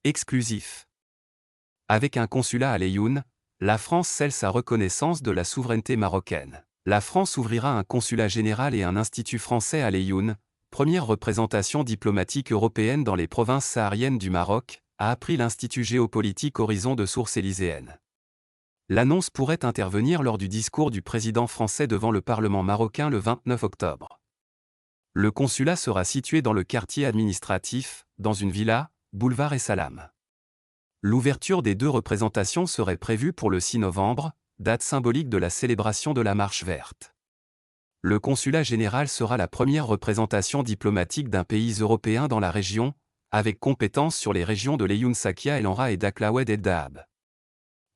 Exclusif. Avec un consulat à Leyyoun, la France scelle sa reconnaissance de la souveraineté marocaine. La France ouvrira un consulat général et un institut français à Leyyoun, première représentation diplomatique européenne dans les provinces sahariennes du Maroc, a appris l'Institut géopolitique Horizon de sources élyséennes. L'annonce pourrait intervenir lors du discours du président français devant le Parlement marocain le 29 octobre. Le consulat sera situé dans le quartier administratif, dans une villa, boulevard Essalam. L'ouverture des 2 représentations serait prévue pour le 6 novembre, date symbolique de la célébration de la Marche verte. Le consulat général sera la première représentation diplomatique d'un pays européen dans la région, avec compétence sur les régions de Leyyoun Sakia El Amra et Daklawed El Dahab.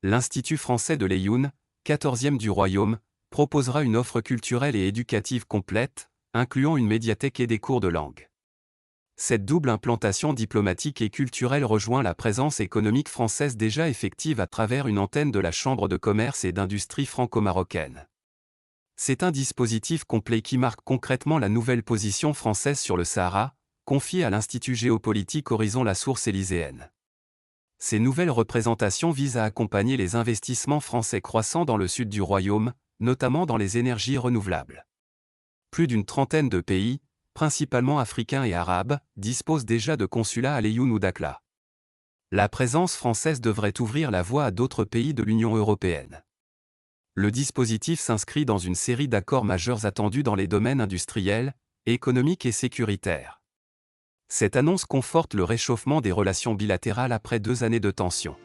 L'Institut français de Leyyoun, 14e du royaume, proposera une offre culturelle et éducative complète, incluant une médiathèque et des cours de langue. Cette double implantation diplomatique et culturelle rejoint la présence économique française déjà effective à travers une antenne de la Chambre de commerce et d'industrie franco-marocaine. C'est un dispositif complet qui marque concrètement la nouvelle position française sur le Sahara, confiée à l'Institut géopolitique Horizon la source élyséenne. Ces nouvelles représentations visent à accompagner les investissements français croissants dans le sud du royaume, notamment dans les énergies renouvelables. Plus d'une trentaine de pays, principalement africains et arabes, disposent déjà de consulats à Leyyoun ou Dakhla. La présence française devrait ouvrir la voie à d'autres pays de l'Union européenne. Le dispositif s'inscrit dans une série d'accords majeurs attendus dans les domaines industriels, économiques et sécuritaires. Cette annonce conforte le réchauffement des relations bilatérales après 2 années de tensions.